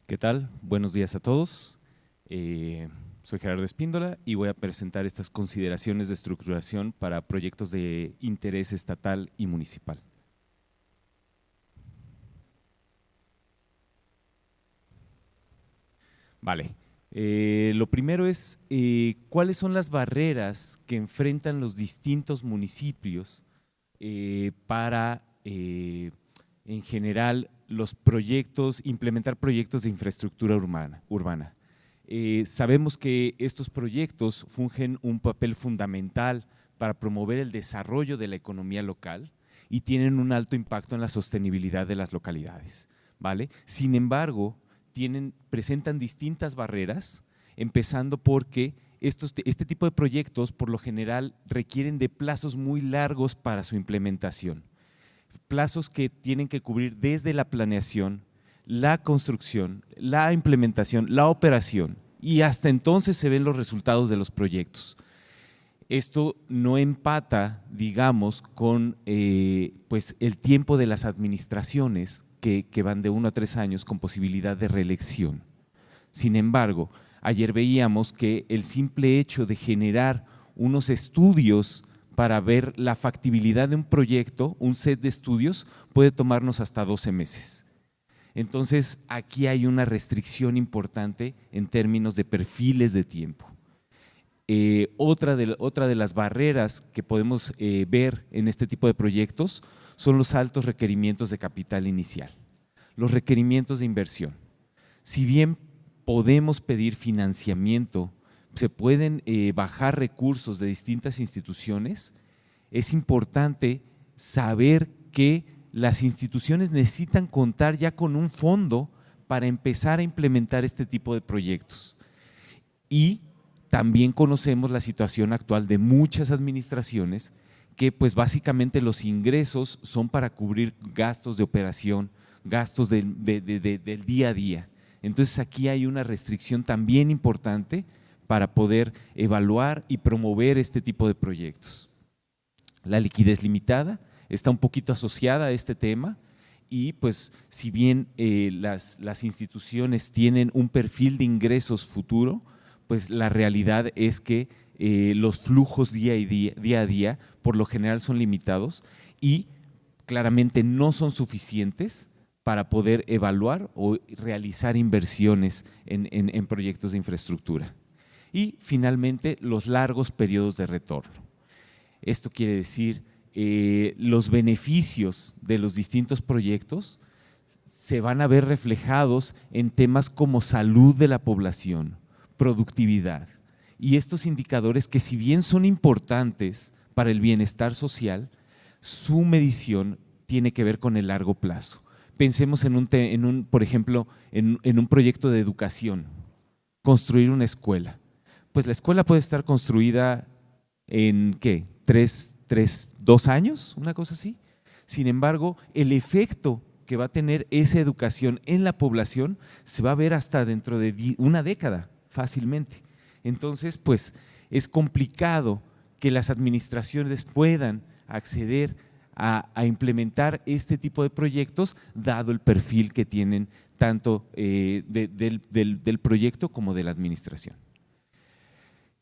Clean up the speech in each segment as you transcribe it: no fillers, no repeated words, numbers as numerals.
¿Qué tal? Buenos días a todos. Soy Gerardo Espíndola y voy a presentar estas consideraciones de estructuración para proyectos de interés estatal y municipal. Vale. Lo primero es cuáles son las barreras que enfrentan los distintos municipios para, en general, los proyectos, implementar proyectos de infraestructura urbana. Sabemos que estos proyectos fungen un papel fundamental para promover el desarrollo de la economía local y tienen un alto impacto en la sostenibilidad de las localidades, ¿vale? Sin embargo, presentan distintas barreras, empezando porque este tipo de proyectos por lo general requieren de plazos muy largos para su implementación. Plazos que tienen que cubrir desde la planeación, la construcción, la implementación, la operación, y hasta entonces se ven los resultados de los proyectos. Esto no empata, digamos, con pues el tiempo de las administraciones que van de 1 a 3 años con posibilidad de reelección. Sin embargo, ayer veíamos que el simple hecho de generar unos estudios para ver la factibilidad de un proyecto, un set de estudios, puede tomarnos hasta 12 meses. Entonces, aquí hay una restricción importante en términos de perfiles de tiempo. Otra de las barreras que podemos ver en este tipo de proyectos son los altos requerimientos de capital inicial, los requerimientos de inversión. Si bien podemos pedir financiamiento, se pueden bajar recursos de distintas instituciones, es importante saber que las instituciones necesitan contar ya con un fondo para empezar a implementar este tipo de proyectos. Y también conocemos la situación actual de muchas administraciones que pues básicamente los ingresos son para cubrir gastos de operación, gastos del día a día. Entonces aquí hay una restricción también importante para poder evaluar y promover este tipo de proyectos. La liquidez limitada está un poquito asociada a este tema y pues si bien las instituciones tienen un perfil de ingresos futuro, pues la realidad es que los flujos día a día por lo general son limitados y claramente no son suficientes para poder evaluar o realizar inversiones en proyectos de infraestructura. Y finalmente, los largos periodos de retorno. Esto quiere decir los beneficios de los distintos proyectos se van a ver reflejados en temas como salud de la población, productividad y estos indicadores que si bien son importantes para el bienestar social, su medición tiene que ver con el largo plazo. Pensemos por ejemplo, en un proyecto de educación, construir una escuela. Pues la escuela puede estar construida en ¿qué? 2 años, una cosa así. Sin embargo, el efecto que va a tener esa educación en la población se va a ver hasta dentro de una década, fácilmente. Entonces, pues es complicado que las administraciones puedan acceder a implementar este tipo de proyectos, dado el perfil que tienen tanto del proyecto como de la administración.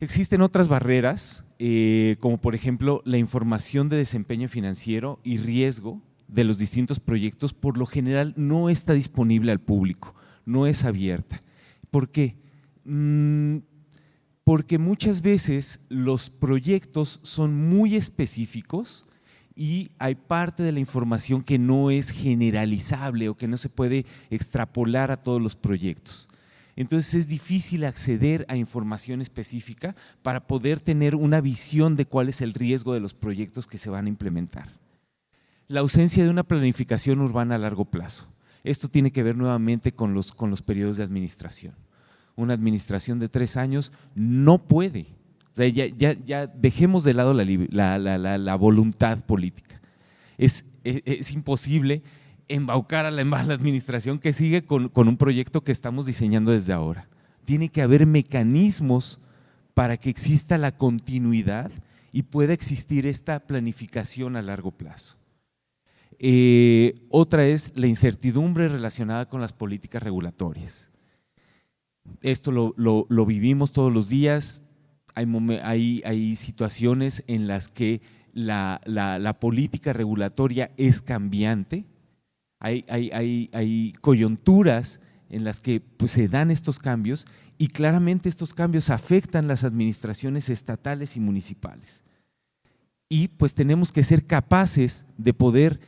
Existen otras barreras, como por ejemplo la información de desempeño financiero y riesgo de los distintos proyectos, por lo general no está disponible al público, no es abierta. ¿Por qué? Porque muchas veces los proyectos son muy específicos y hay parte de la información que no es generalizable o que no se puede extrapolar a todos los proyectos. Entonces es difícil acceder a información específica para poder tener una visión de cuál es el riesgo de los proyectos que se van a implementar. La ausencia de una planificación urbana a largo plazo. Esto tiene que ver nuevamente con los periodos de administración. Una administración de 3 años no puede. O sea, ya dejemos de lado la voluntad política. Es imposible embaucar a la administración que sigue con un proyecto que estamos diseñando desde ahora. Tiene que haber mecanismos para que exista la continuidad y pueda existir esta planificación a largo plazo. Otra es la incertidumbre relacionada con las políticas regulatorias. Esto lo vivimos todos los días. Hay situaciones en las que la política regulatoria es cambiante. Hay coyunturas en las que pues, se dan estos cambios y claramente estos cambios afectan las administraciones estatales y municipales. Y pues tenemos que ser capaces de poder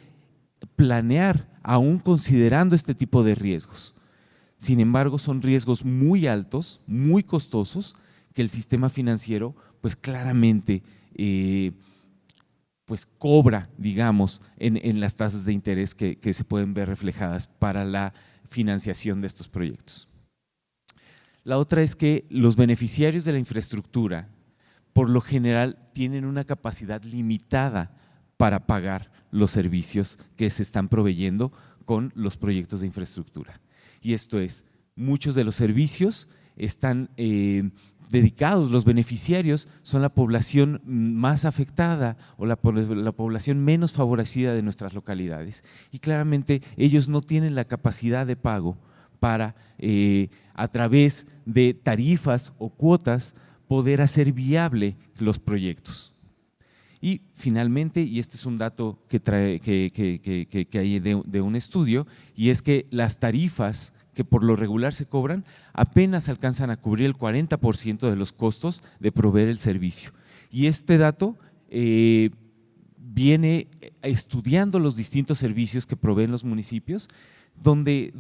planear aún considerando este tipo de riesgos. Sin embargo, son riesgos muy altos, muy costosos, que el sistema financiero pues claramente pues cobra, digamos, en las tasas de interés que se pueden ver reflejadas para la financiación de estos proyectos. La otra es que los beneficiarios de la infraestructura, por lo general, tienen una capacidad limitada para pagar los servicios que se están proveyendo con los proyectos de infraestructura. Y esto es, muchos de los servicios están dedicados, los beneficiarios son la población más afectada o la población menos favorecida de nuestras localidades. Y claramente ellos no tienen la capacidad de pago para, a través de tarifas o cuotas, poder hacer viable los proyectos. Y finalmente, y este es un dato que hay de un estudio, y es que las tarifas que por lo regular se cobran apenas alcanzan a cubrir el 40% de los costos de proveer el servicio. Y este dato viene estudiando los distintos servicios que proveen los municipios, donde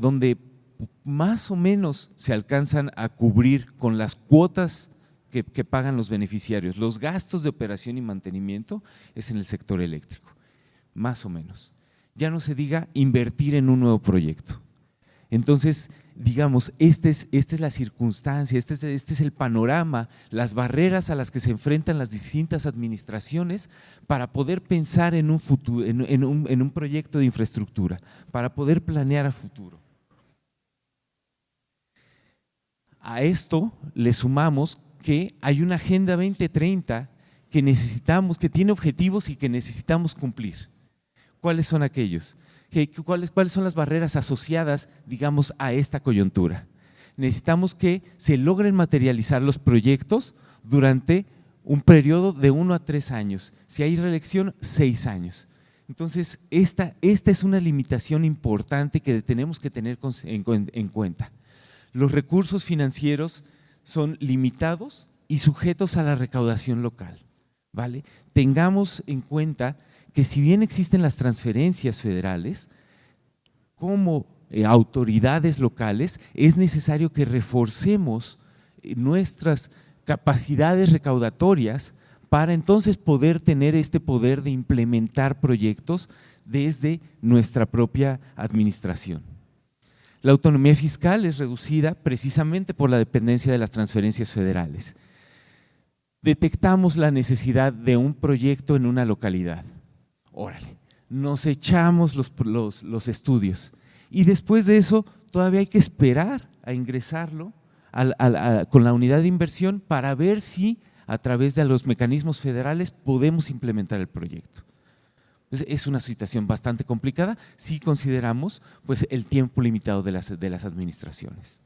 más o menos se alcanzan a cubrir con las cuotas que pagan los beneficiarios. Los gastos de operación y mantenimiento es en el sector eléctrico, más o menos. Ya no se diga invertir en un nuevo proyecto. Entonces, digamos, esta es la circunstancia, este es el panorama, las barreras a las que se enfrentan las distintas administraciones para poder pensar en un futuro, en un proyecto de infraestructura, para poder planear a futuro. A esto le sumamos que hay una Agenda 2030 que necesitamos, que tiene objetivos y que necesitamos cumplir. ¿Cuáles son aquellos? ¿Cuáles son las barreras asociadas, digamos, a esta coyuntura? Necesitamos que se logren materializar los proyectos durante un periodo de 1 a 3 años. Si hay reelección, 6 años. Entonces, esta es una limitación importante que tenemos que tener en cuenta. Los recursos financieros son limitados y sujetos a la recaudación local, ¿vale? Tengamos en cuenta que si bien existen las transferencias federales, como autoridades locales es necesario que reforcemos nuestras capacidades recaudatorias para entonces poder tener este poder de implementar proyectos desde nuestra propia administración. La autonomía fiscal es reducida precisamente por la dependencia de las transferencias federales. Detectamos la necesidad de un proyecto en una localidad. Órale, nos echamos los estudios y después de eso todavía hay que esperar a ingresarlo con la unidad de inversión para ver si a través de los mecanismos federales podemos implementar el proyecto. Es una situación bastante complicada si consideramos pues, el tiempo limitado de las administraciones.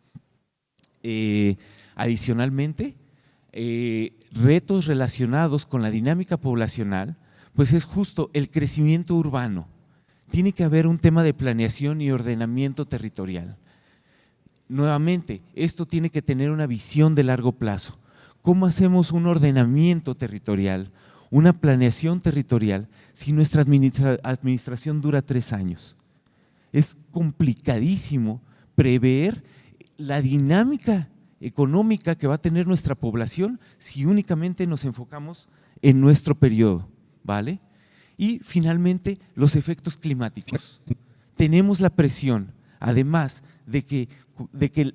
Adicionalmente, retos relacionados con la dinámica poblacional, pues es justo el crecimiento urbano. Tiene que haber un tema de planeación y ordenamiento territorial. Nuevamente, esto tiene que tener una visión de largo plazo. ¿Cómo hacemos un ordenamiento territorial, una planeación territorial si nuestra administración dura 3 años? Es complicadísimo prever la dinámica económica que va a tener nuestra población si únicamente nos enfocamos en nuestro periodo, ¿vale? Y finalmente, los efectos climáticos. Tenemos la presión, además de que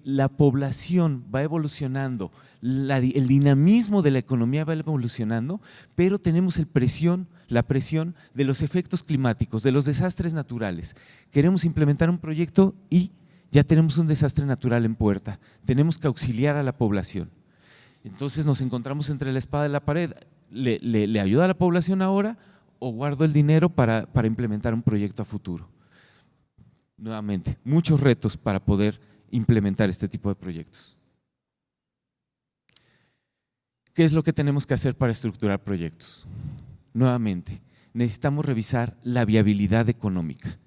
la población va evolucionando, el dinamismo de la economía va evolucionando, pero tenemos la presión de los efectos climáticos, de los desastres naturales. Queremos implementar un proyecto y ya tenemos un desastre natural en puerta, tenemos que auxiliar a la población. Entonces nos encontramos entre la espada y la pared, ¿le ayuda a la población ahora o guardo el dinero para implementar un proyecto a futuro? Nuevamente, muchos retos para poder implementar este tipo de proyectos. ¿Qué es lo que tenemos que hacer para estructurar proyectos? Nuevamente, necesitamos revisar la viabilidad económica.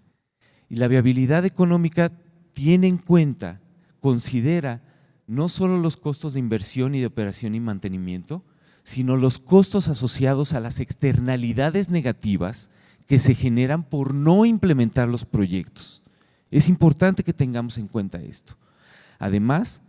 Y la viabilidad económica tiene en cuenta, considera no solo los costos de inversión y de operación y mantenimiento, sino los costos asociados a las externalidades negativas que se generan por no implementar los proyectos. Es importante que tengamos en cuenta esto. Además,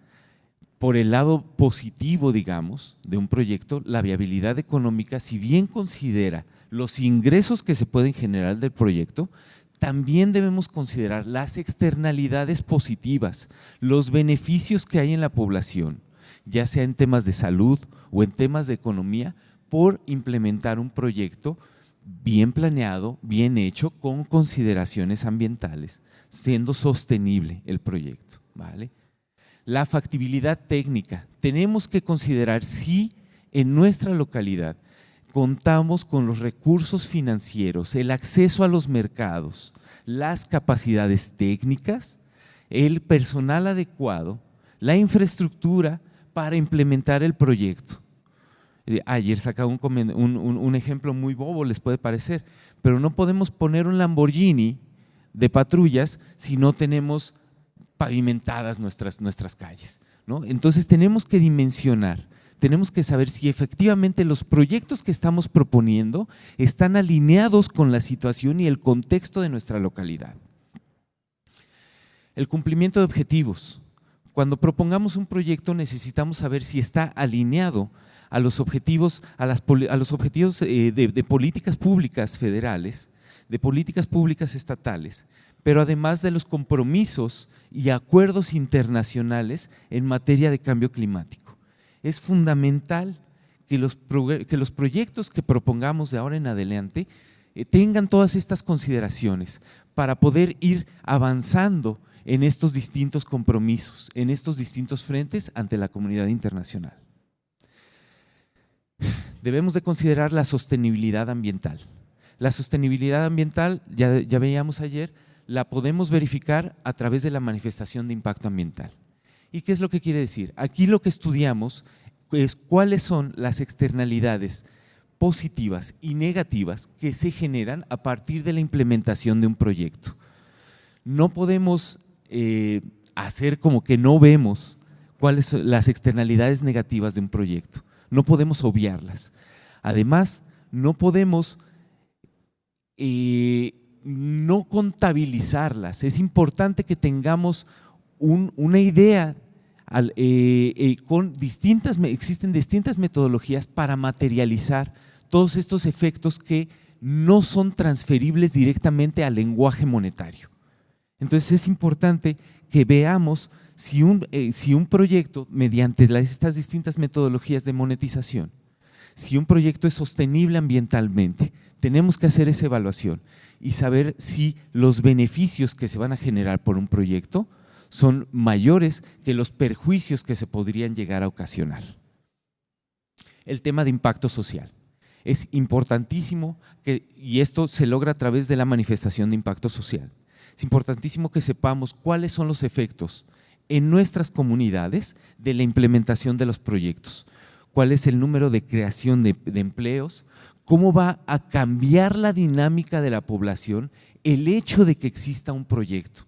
por el lado positivo, digamos, de un proyecto, la viabilidad económica, si bien considera los ingresos que se pueden generar del proyecto, también debemos considerar las externalidades positivas, los beneficios que hay en la población, ya sea en temas de salud o en temas de economía, por implementar un proyecto bien planeado, bien hecho, con consideraciones ambientales, siendo sostenible el proyecto, ¿vale? La factibilidad técnica. Tenemos que considerar si en nuestra localidad contamos con los recursos financieros, el acceso a los mercados, las capacidades técnicas, el personal adecuado, la infraestructura para implementar el proyecto. Ayer sacaba un ejemplo muy bobo, les puede parecer, pero no podemos poner un Lamborghini de patrullas si no tenemos pavimentadas nuestras calles, ¿no? Entonces tenemos que dimensionar, tenemos que saber si efectivamente los proyectos que estamos proponiendo están alineados con la situación y el contexto de nuestra localidad. El cumplimiento de objetivos. Cuando propongamos un proyecto necesitamos saber si está alineado a los objetivos, de políticas públicas federales, de políticas públicas estatales, pero además de los compromisos y acuerdos internacionales en materia de cambio climático. Es fundamental que los proyectos que propongamos de ahora en adelante tengan todas estas consideraciones para poder ir avanzando en estos distintos compromisos, en estos distintos frentes ante la comunidad internacional. Debemos de considerar la sostenibilidad ambiental. La sostenibilidad ambiental, ya veíamos ayer, la podemos verificar a través de la manifestación de impacto ambiental. ¿Y qué es lo que quiere decir? Aquí lo que estudiamos es cuáles son las externalidades positivas y negativas que se generan a partir de la implementación de un proyecto. No podemos hacer como que no vemos cuáles son las externalidades negativas de un proyecto, no podemos obviarlas. Además, no podemos no contabilizarlas. Es importante que tengamos una idea, existen distintas metodologías para materializar todos estos efectos que no son transferibles directamente al lenguaje monetario. Entonces es importante que veamos si un proyecto, mediante estas distintas metodologías de monetización, si un proyecto es sostenible ambientalmente. Tenemos que hacer esa evaluación y saber si los beneficios que se van a generar por un proyecto son mayores que los perjuicios que se podrían llegar a ocasionar. El tema de impacto social. Es importantísimo y esto se logra a través de la manifestación de impacto social. Es importantísimo que sepamos cuáles son los efectos en nuestras comunidades de la implementación de los proyectos, cuál es el número de creación de empleos, cómo va a cambiar la dinámica de la población el hecho de que exista un proyecto.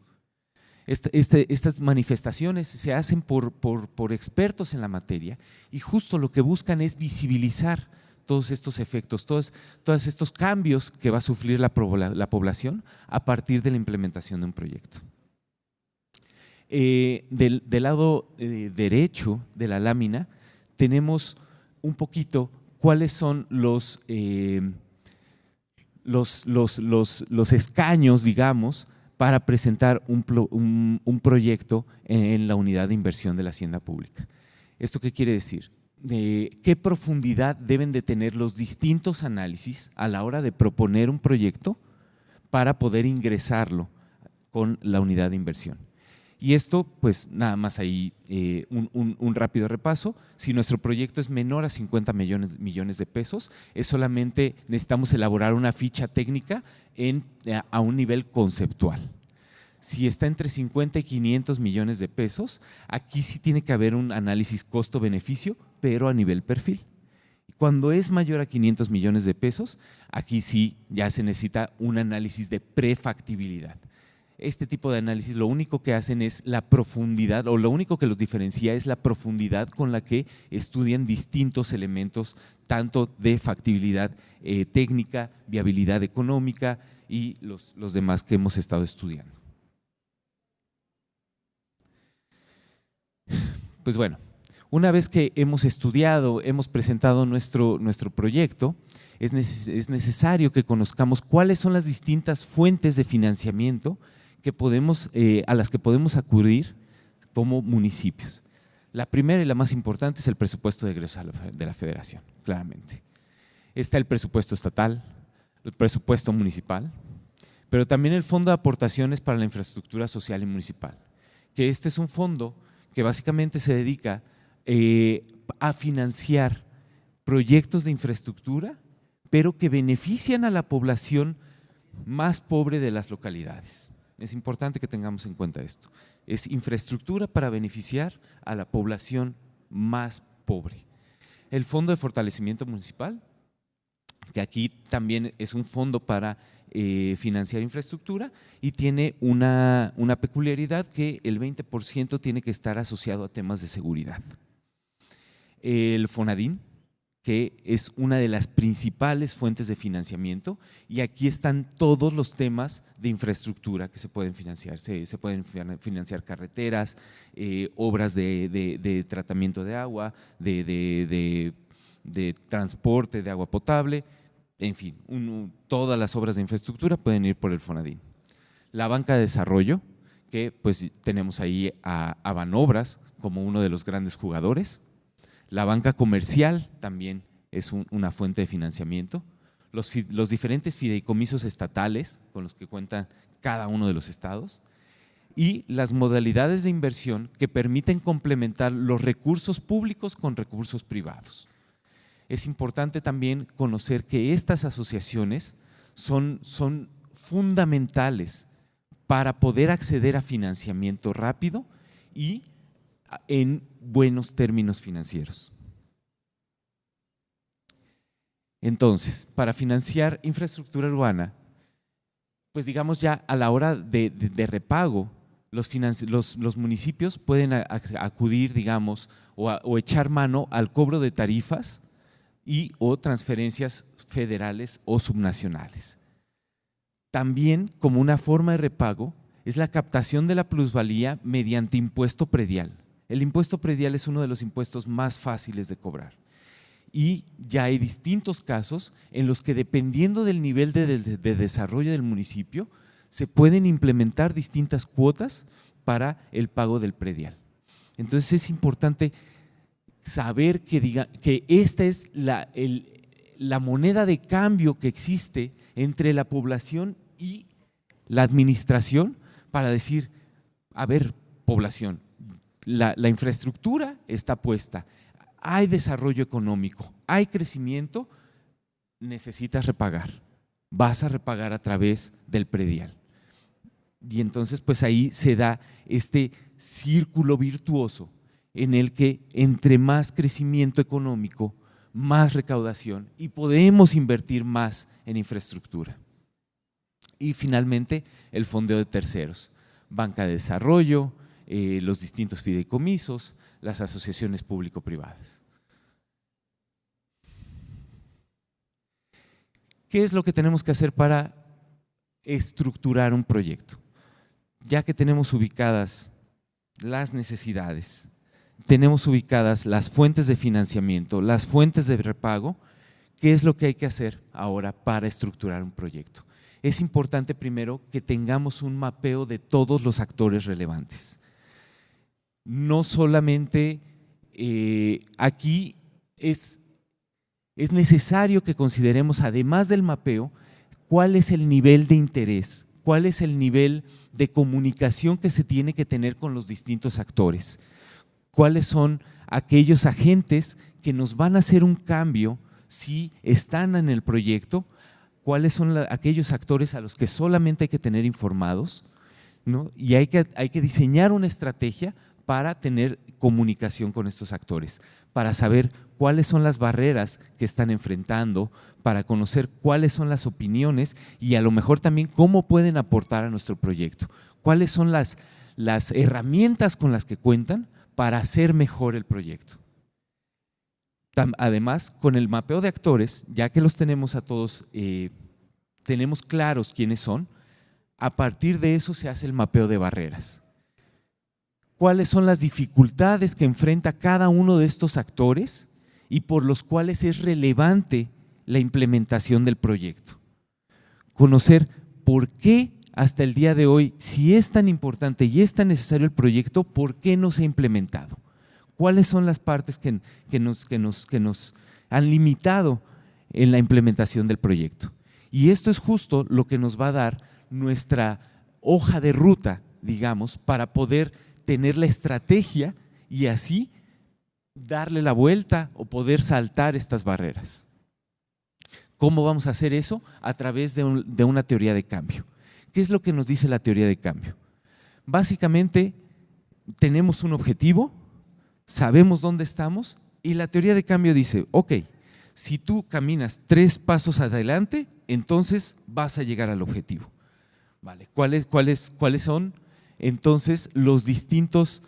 Estas manifestaciones se hacen por expertos en la materia y justo lo que buscan es visibilizar todos estos efectos, todos estos cambios que va a sufrir la población a partir de la implementación de un proyecto. Del lado derecho de la lámina tenemos un poquito cuáles son los escaños, digamos, para presentar un proyecto en la unidad de inversión de la hacienda pública. ¿Esto qué quiere decir? ¿Qué profundidad deben de tener los distintos análisis a la hora de proponer un proyecto para poder ingresarlo con la unidad de inversión? Y esto, pues nada más ahí un rápido repaso. Si nuestro proyecto es menor a 50 millones de pesos, solamente necesitamos elaborar una ficha técnica a un nivel conceptual. Si está entre 50 y 500 millones de pesos, aquí sí tiene que haber un análisis costo-beneficio, pero a nivel perfil. Cuando es mayor a 500 millones de pesos, aquí sí ya se necesita un análisis de prefactibilidad. Este tipo de análisis lo único que hacen es la profundidad, o lo único que los diferencia es la profundidad con la que estudian distintos elementos, tanto de factibilidad técnica, viabilidad económica y los demás que hemos estado estudiando. Pues bueno, una vez que hemos estudiado, hemos presentado nuestro proyecto, es necesario que conozcamos cuáles son las distintas fuentes de financiamiento a las que podemos acudir como municipios. La primera y la más importante es el presupuesto de egresos de la Federación, claramente. Está el presupuesto estatal, el presupuesto municipal, pero también el Fondo de Aportaciones para la Infraestructura Social y Municipal, que este es un fondo que básicamente se dedica a financiar proyectos de infraestructura, pero que benefician a la población más pobre de las localidades. Es importante que tengamos en cuenta esto. Es infraestructura para beneficiar a la población más pobre. El Fondo de Fortalecimiento Municipal, que aquí también es un fondo para financiar infraestructura y tiene una peculiaridad que el 20% tiene que estar asociado a temas de seguridad. El FONADIN, que es una de las principales fuentes de financiamiento, y aquí están todos los temas de infraestructura que se pueden financiar. Se pueden financiar carreteras, obras de tratamiento de agua, de transporte de agua potable, en fin, todas las obras de infraestructura pueden ir por el FONADIN. La banca de desarrollo, que pues tenemos ahí a Banobras como uno de los grandes jugadores. La banca comercial también es una fuente de financiamiento. Los diferentes fideicomisos estatales con los que cuenta cada uno de los estados y las modalidades de inversión que permiten complementar los recursos públicos con recursos privados. Es importante también conocer que estas asociaciones son fundamentales para poder acceder a financiamiento rápido y en buenos términos financieros. Entonces, para financiar infraestructura urbana, pues digamos ya a la hora de repago, los municipios pueden acudir, digamos, o echar mano al cobro de tarifas o transferencias federales o subnacionales. También, como una forma de repago, es la captación de la plusvalía mediante impuesto predial. El impuesto predial es uno de los impuestos más fáciles de cobrar. Y ya hay distintos casos en los que, dependiendo del nivel de desarrollo del municipio, se pueden implementar distintas cuotas para el pago del predial. Entonces es importante saber que esta es la moneda de cambio que existe entre la población y la administración para decir, a ver, población, la infraestructura está puesta, hay desarrollo económico, hay crecimiento, necesitas repagar, vas a repagar a través del predial. Y entonces pues ahí se da este círculo virtuoso en el que entre más crecimiento económico, más recaudación y podemos invertir más en infraestructura. Y finalmente el fondeo de terceros, banca de desarrollo, los distintos fideicomisos, las asociaciones público-privadas. ¿Qué es lo que tenemos que hacer para estructurar un proyecto? Ya que tenemos ubicadas las necesidades, tenemos ubicadas las fuentes de financiamiento, las fuentes de repago, ¿qué es lo que hay que hacer ahora para estructurar un proyecto? Es importante primero que tengamos un mapeo de todos los actores relevantes. No solamente aquí es necesario que consideremos, además del mapeo, cuál es el nivel de interés, cuál es el nivel de comunicación que se tiene que tener con los distintos actores, cuáles son aquellos agentes que nos van a hacer un cambio si están en el proyecto, cuáles son aquellos actores a los que solamente hay que tener informados, ¿no? Y hay que diseñar una estrategia para tener comunicación con estos actores, para saber cuáles son las barreras que están enfrentando, para conocer cuáles son las opiniones y a lo mejor también cómo pueden aportar a nuestro proyecto, cuáles son las herramientas con las que cuentan para hacer mejor el proyecto. Además, con el mapeo de actores, ya que los tenemos a todos, tenemos claros quiénes son, a partir de eso se hace el mapeo de barreras. ¿Cuáles son las dificultades que enfrenta cada uno de estos actores y por los cuales es relevante la implementación del proyecto? Conocer por qué hasta el día de hoy, si es tan importante y es tan necesario el proyecto, ¿por qué no se ha implementado? ¿Cuáles son las partes que nos han limitado en la implementación del proyecto? Y esto es justo lo que nos va a dar nuestra hoja de ruta, digamos, para poder tener la estrategia y así darle la vuelta o poder saltar estas barreras. ¿Cómo vamos a hacer eso? A través de una teoría de cambio. ¿Qué es lo que nos dice la teoría de cambio? Básicamente, tenemos un objetivo, sabemos dónde estamos y la teoría de cambio dice, ok, si tú caminas 3 pasos adelante, entonces vas a llegar al objetivo. Vale, ¿cuáles son entonces los distintos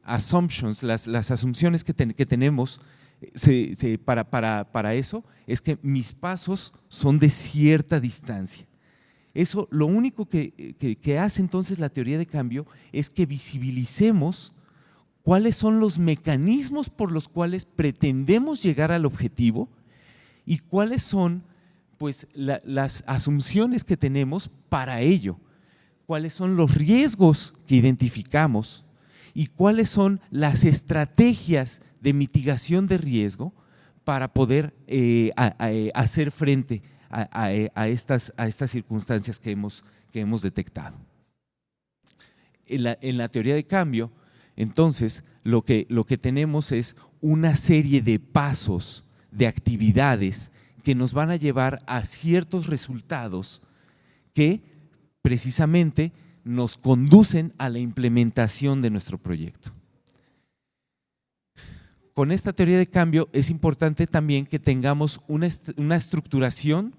assumptions, las asunciones que tenemos para eso? Es que mis pasos son de cierta distancia. Eso, lo único que hace entonces la teoría de cambio es que visibilicemos cuáles son los mecanismos por los cuales pretendemos llegar al objetivo y cuáles son pues, las asunciones que tenemos para ello, cuáles son los riesgos que identificamos y cuáles son las estrategias de mitigación de riesgo para poder hacer frente a estas circunstancias que hemos detectado. En la teoría de cambio, entonces, lo que tenemos es una serie de pasos, de actividades que nos van a llevar a ciertos resultados que precisamente nos conducen a la implementación de nuestro proyecto. Con esta teoría de cambio es importante también que tengamos una estructuración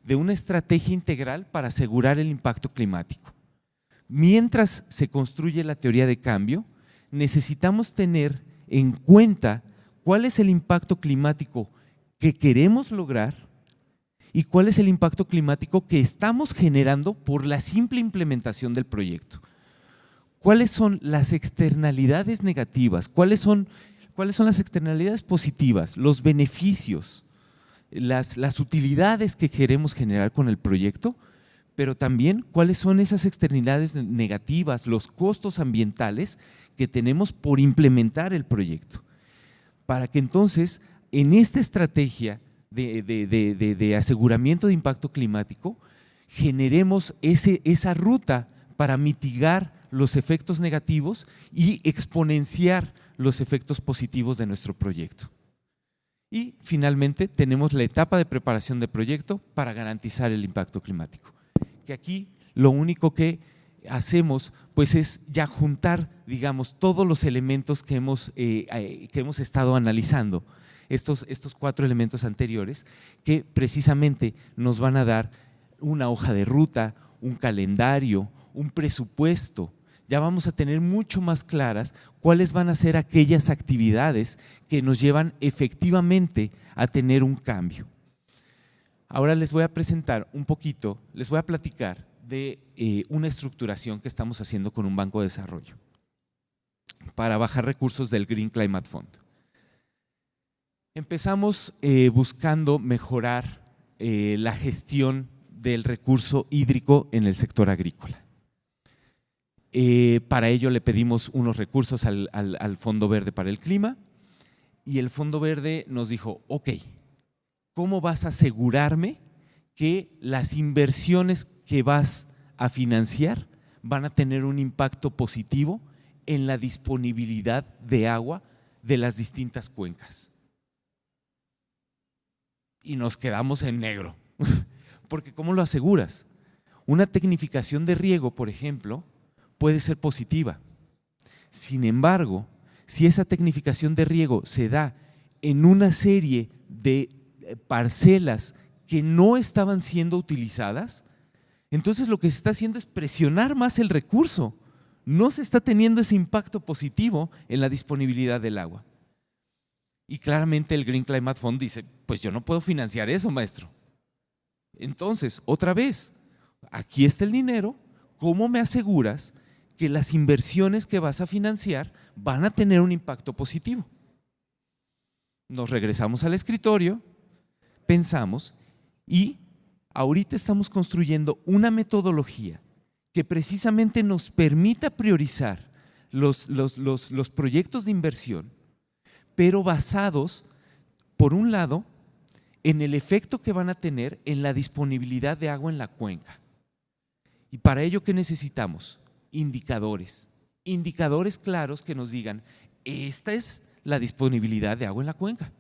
de una estrategia integral para asegurar el impacto climático. Mientras se construye la teoría de cambio, necesitamos tener en cuenta cuál es el impacto climático que queremos lograr y cuál es el impacto climático que estamos generando por la simple implementación del proyecto. ¿Cuáles son las externalidades negativas? ¿Cuáles son las externalidades positivas? Los beneficios, las utilidades que queremos generar con el proyecto, pero también cuáles son esas externalidades negativas, los costos ambientales que tenemos por implementar el proyecto. Para que entonces en esta estrategia de aseguramiento de impacto climático generemos esa ruta para mitigar los efectos negativos y exponenciar los efectos positivos de nuestro proyecto. Y finalmente tenemos la etapa de preparación de proyecto para garantizar el impacto climático. Que aquí lo único que hacemos pues es ya juntar, digamos, todos los elementos que hemos estado analizando, estos 4 elementos anteriores que precisamente nos van a dar una hoja de ruta, un calendario, un presupuesto. Ya vamos a tener mucho más claras cuáles van a ser aquellas actividades que nos llevan efectivamente a tener un cambio. Ahora les voy a presentar un poquito, les voy a platicar de una estructuración que estamos haciendo con un banco de desarrollo para bajar recursos del Green Climate Fund. Empezamos buscando mejorar la gestión del recurso hídrico en el sector agrícola. Para ello le pedimos unos recursos al Fondo Verde para el Clima y el Fondo Verde nos dijo, ok, ¿cómo vas a asegurarme que las inversiones que vas a financiar van a tener un impacto positivo en la disponibilidad de agua de las distintas cuencas? Y nos quedamos en negro, porque ¿cómo lo aseguras? Una tecnificación de riego, por ejemplo, puede ser positiva. Sin embargo, si esa tecnificación de riego se da en una serie de parcelas que no estaban siendo utilizadas, entonces lo que se está haciendo es presionar más el recurso. No se está teniendo ese impacto positivo en la disponibilidad del agua. Y claramente el Green Climate Fund dice, pues yo no puedo financiar eso, maestro. Entonces, otra vez, aquí está el dinero, ¿cómo me aseguras que las inversiones que vas a financiar van a tener un impacto positivo? Nos regresamos al escritorio, pensamos y ahorita estamos construyendo una metodología que precisamente nos permita priorizar los proyectos de inversión, pero basados, por un lado, en el efecto que van a tener en la disponibilidad de agua en la cuenca. Y para ello, ¿qué necesitamos? Indicadores claros que nos digan, esta es la disponibilidad de agua en la cuenca.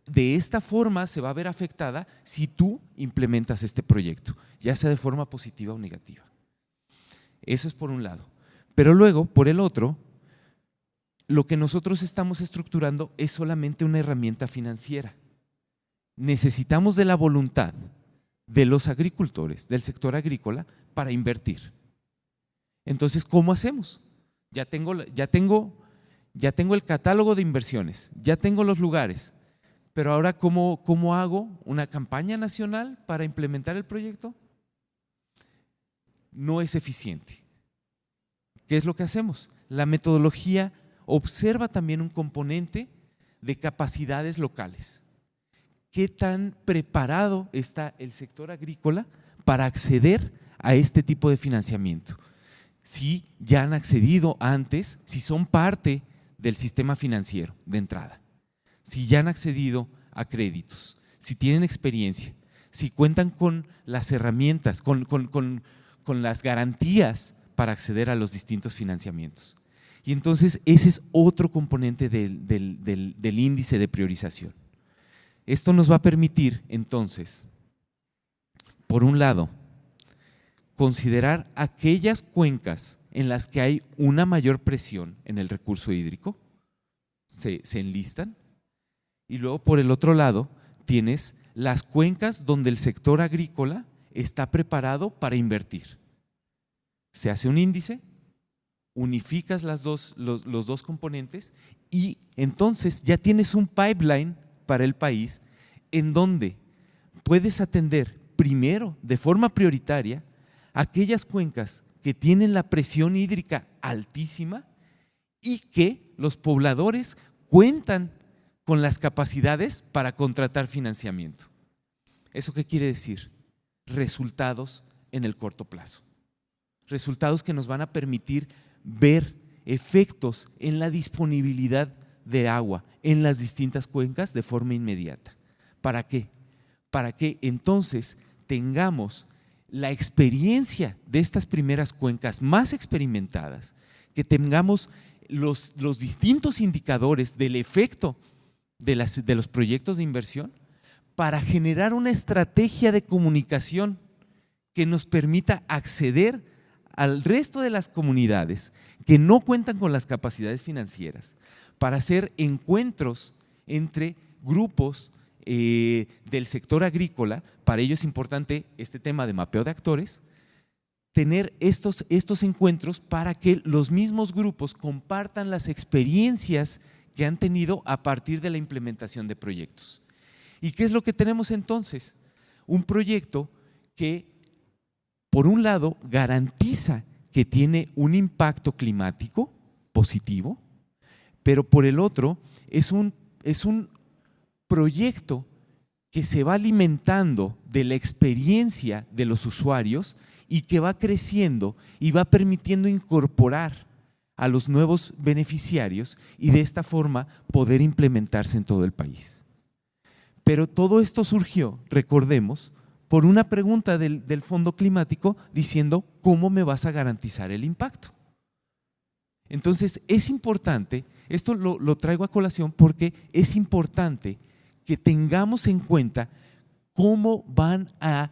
De esta forma se va a ver afectada si tú implementas este proyecto, ya sea de forma positiva o negativa. Eso es por un lado. Pero luego, por el otro, lo que nosotros estamos estructurando es solamente una herramienta financiera. Necesitamos de la voluntad de los agricultores, del sector agrícola, para invertir. Entonces, ¿cómo hacemos? Ya tengo el catálogo de inversiones, ya tengo los lugares, pero ahora ¿cómo hago una campaña nacional para implementar el proyecto? No es eficiente. ¿Qué es lo que hacemos? La metodología observa también un componente de capacidades locales. ¿Qué tan preparado está el sector agrícola para acceder a este tipo de financiamiento? Si ya han accedido antes, si son parte del sistema financiero de entrada, si ya han accedido a créditos, si tienen experiencia, si cuentan con las herramientas, con las garantías para acceder a los distintos financiamientos. Y entonces ese es otro componente del índice de priorización. Esto nos va a permitir entonces, por un lado, considerar aquellas cuencas en las que hay una mayor presión en el recurso hídrico, se enlistan, y luego por el otro lado tienes las cuencas donde el sector agrícola está preparado para invertir. Se hace un índice, unificas los dos componentes y entonces ya tienes un pipeline para el país en donde puedes atender primero de forma prioritaria aquellas cuencas que tienen la presión hídrica altísima y que los pobladores cuentan con las capacidades para contratar financiamiento. ¿Eso qué quiere decir? Resultados en el corto plazo. Resultados que nos van a permitir ver efectos en la disponibilidad de agua en las distintas cuencas de forma inmediata. ¿Para qué? Para que entonces tengamos la experiencia de estas primeras cuencas más experimentadas, que tengamos los distintos indicadores del efecto de los proyectos de inversión para generar una estrategia de comunicación que nos permita acceder al resto de las comunidades que no cuentan con las capacidades financieras para hacer encuentros entre grupos del sector agrícola. Para ello es importante este tema de mapeo de actores, tener estos encuentros para que los mismos grupos compartan las experiencias que han tenido a partir de la implementación de proyectos. ¿Y qué es lo que tenemos entonces? Un proyecto que, por un lado, garantiza que tiene un impacto climático positivo, pero por el otro es un proyecto que se va alimentando de la experiencia de los usuarios y que va creciendo y va permitiendo incorporar a los nuevos beneficiarios y de esta forma poder implementarse en todo el país. Pero todo esto surgió, recordemos, por una pregunta del Fondo Climático diciendo ¿cómo me vas a garantizar el impacto? Entonces es importante, esto lo traigo a colación porque es importante que tengamos en cuenta cómo van a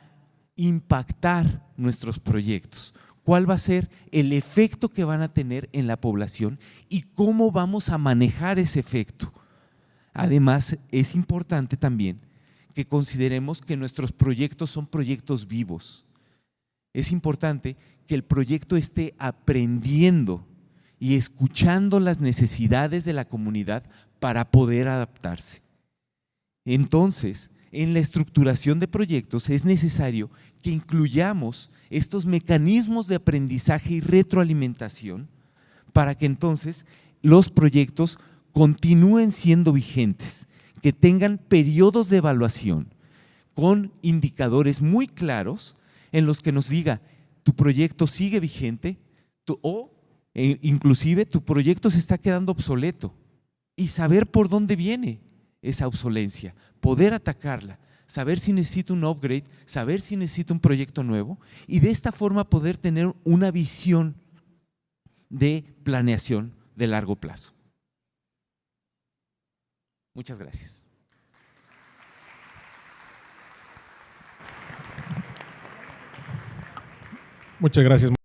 impactar nuestros proyectos, cuál va a ser el efecto que van a tener en la población y cómo vamos a manejar ese efecto. Además, es importante también que consideremos que nuestros proyectos son proyectos vivos. Es importante que el proyecto esté aprendiendo y escuchando las necesidades de la comunidad para poder adaptarse. Entonces, en la estructuración de proyectos es necesario que incluyamos estos mecanismos de aprendizaje y retroalimentación para que entonces los proyectos continúen siendo vigentes, que tengan periodos de evaluación con indicadores muy claros en los que nos diga tu proyecto sigue vigente o inclusive tu proyecto se está quedando obsoleto y saber por dónde viene esa obsolencia, poder atacarla, saber si necesito un upgrade, saber si necesito un proyecto nuevo y de esta forma poder tener una visión de planeación de largo plazo. Muchas gracias. Muchas gracias.